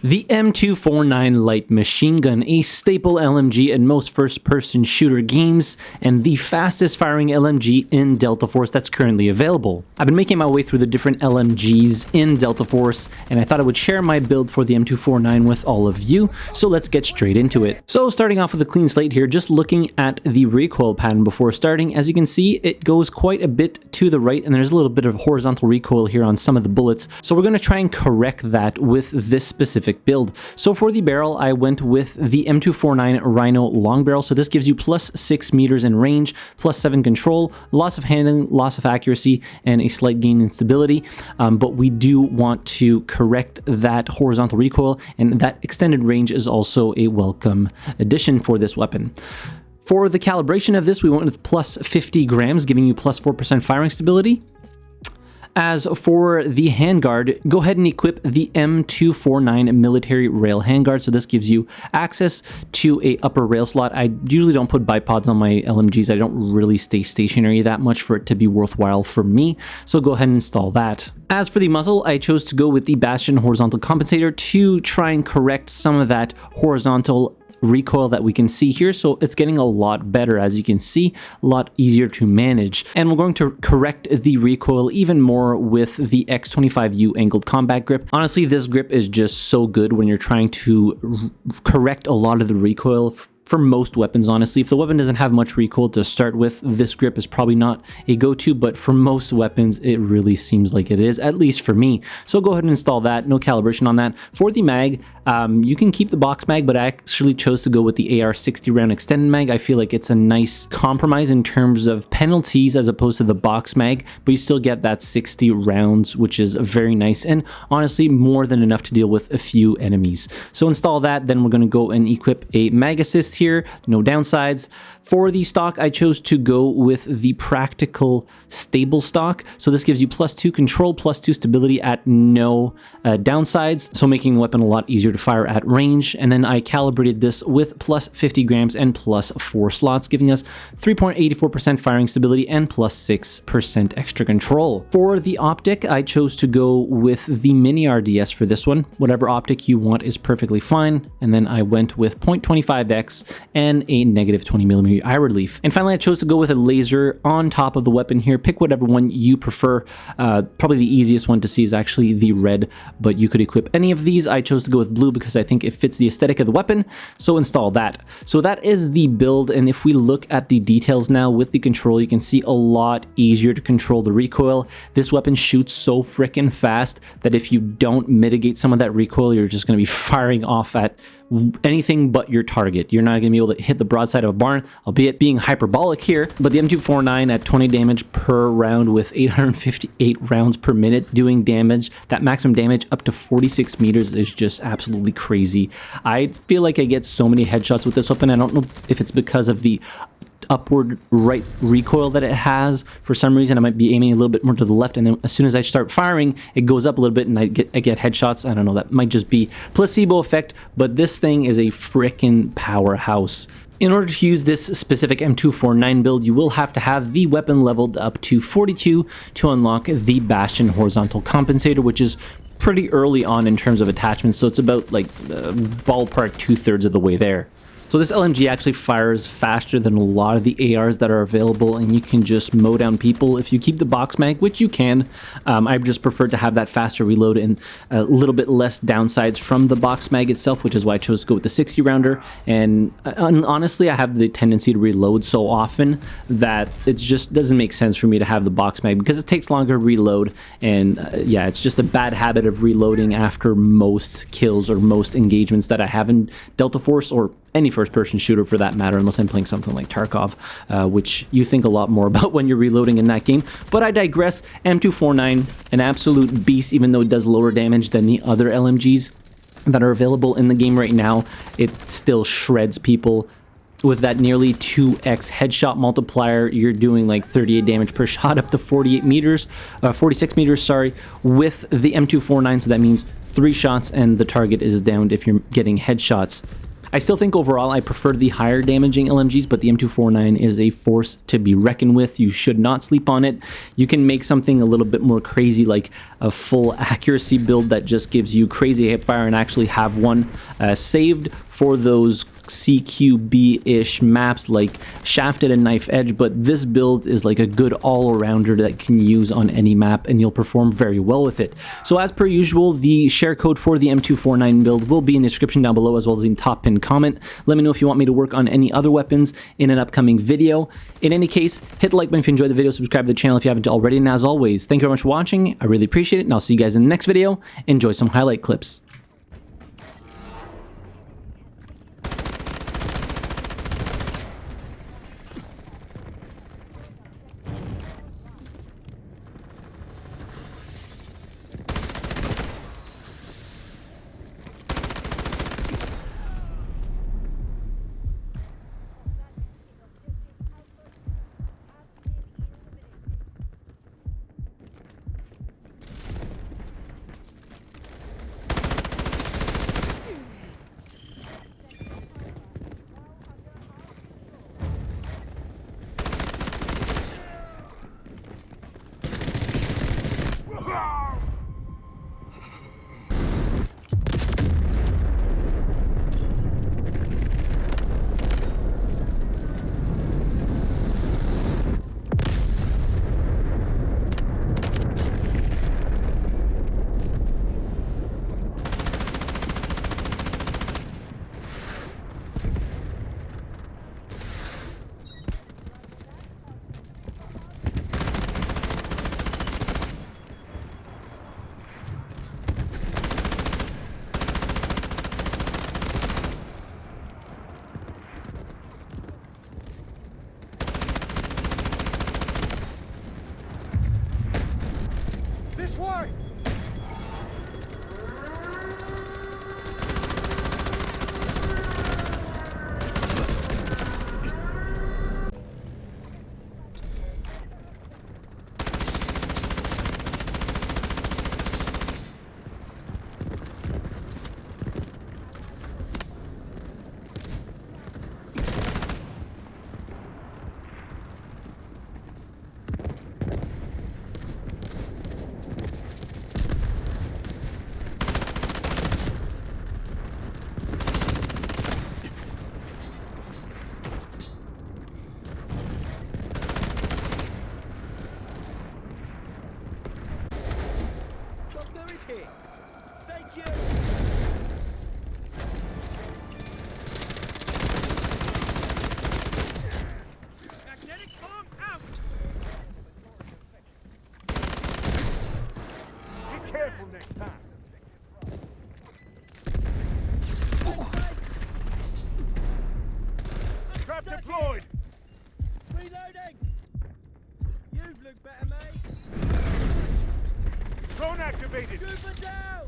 The M249 light machine gun, a staple LMG in most first-person shooter games, and the fastest firing LMG in Delta Force that's currently available. I've been making my way through the different LMGs in Delta Force, and I thought I would share my build for the M249 with all of you, so let's get straight into it. So starting off with a clean slate here, just looking at the recoil pattern before starting, as you can see, it goes quite a bit to the right, and there's a little bit of horizontal recoil here on some of the bullets, so we're going to try and correct that with this specific build. So for the barrel, I went with the M249 Rhino long barrel. So this gives you plus 6 meters in range, plus 7 control, loss of handling, loss of accuracy, and a slight gain in stability. But we do want to correct that horizontal recoil, and that extended range is also a welcome addition for this weapon. For the calibration of this, we went with plus 50 grams, giving you plus 4% firing stability. As for the handguard, go ahead and equip the M249 military rail handguard. So this gives you access to a upper rail slot. I usually don't put bipods on my LMGs. I don't really stay stationary that much for it to be worthwhile for me. So go ahead and install that. As for the muzzle, I chose to go with the Bastion horizontal compensator to try and correct some of that horizontal recoil that we can see here. So it's getting a lot better, as you can see, a lot easier to manage. And we're going to correct the recoil even more with the X25U angled combat grip. Honestly, this grip is just so good when you're trying to correct a lot of the recoil for most weapons. Honestly, if the weapon doesn't have much recoil to start with, this grip is probably not a go-to, but for most weapons it really seems like it is, at least for me. So go ahead and install that. No calibration on that. For the mag, you can keep the box mag, but I actually chose to go with the AR 60 round extended mag. I feel like it's a nice compromise in terms of penalties as opposed to the box mag, but you still get that 60 rounds, which is very nice and honestly more than enough to deal with a few enemies. So install that. Then we're going to go and equip a mag assist here, no downsides. For the stock, I chose to go with the practical stable stock. So this gives you plus 2 control, plus 2 stability at no downsides, so making the weapon a lot easier to fire at range. And then I calibrated this with plus 50 grams and plus 4 slots, giving us 3.84% firing stability and plus 6% extra control. For the optic, I chose to go with the mini RDS for this one. Whatever optic you want is perfectly fine. And then I went with 0.25x and a negative 20mm eye relief. And finally, I chose to go with a laser on top of the weapon here. Pick whatever one you prefer. Probably the easiest one to see is actually the red, but you could equip any of these. I chose to go with blue because I think it fits the aesthetic of the weapon, so install that. So that is the build, and if we look at the details now with the control, you can see a lot easier to control the recoil. This weapon shoots so freaking fast that if you don't mitigate some of that recoil, you're just going to be firing off at anything but your target. You're not going to be able to hit the broadside of a barn, albeit being hyperbolic here, but the M249 at 20 damage per round with 858 rounds per minute doing damage, that maximum damage up to 46 meters is just absolutely crazy. I feel like I get so many headshots with this weapon. I don't know if it's because of the upward right recoil that it has. For some reason I might be aiming a little bit more to the left, and then as soon as I start firing it goes up a little bit and I get headshots. I don't know, that might just be placebo effect, but this thing is a freaking powerhouse. In order to use this specific M249 build, you will have to have the weapon leveled up to 42 to unlock the Bastion horizontal compensator, which is pretty early on in terms of attachments, so it's about like ballpark 2/3 of the way there. So this LMG actually fires faster than a lot of the ARs that are available, and you can just mow down people if you keep the box mag, which you can. I just prefer to have that faster reload and a little bit less downsides from the box mag itself, which is why I chose to go with the 60 rounder. And honestly, I have the tendency to reload so often that it just doesn't make sense for me to have the box mag because it takes longer to reload. And yeah, it's just a bad habit of reloading after most kills or most engagements that I have in Delta Force, or any first-person shooter for that matter, unless I'm playing something like Tarkov, which you think a lot more about when you're reloading in that game. But I digress. M249, an absolute beast, even though it does lower damage than the other LMGs that are available in the game right now. It still shreds people. With that nearly 2x headshot multiplier, you're doing like 38 damage per shot up to 46 meters, sorry, with the M249, so that means 3 shots and the target is downed if you're getting headshots. I still think overall I prefer the higher damaging LMGs, but the M249 is a force to be reckoned with. You should not sleep on it. You can make something a little bit more crazy, like a full accuracy build that just gives you crazy hip fire, and actually have one saved for those CQB-ish maps like Shafted and Knife Edge, but this build is like a good all-arounder that you can use on any map, and you'll perform very well with it. So as per usual, the share code for the M249 build will be in the description down below, as well as in the top pinned comment. Let me know if you want me to work on any other weapons in an upcoming video. In any case, hit the like button if you enjoyed the video, subscribe to the channel if you haven't already, and as always, thank you very much for watching. I really appreciate it, and I'll see you guys in the next video. Enjoy some highlight clips. Thank you. Magnetic bomb out. Be careful next time. Trap deployed. Reloading. You look better, mate. Drone activated. Super down.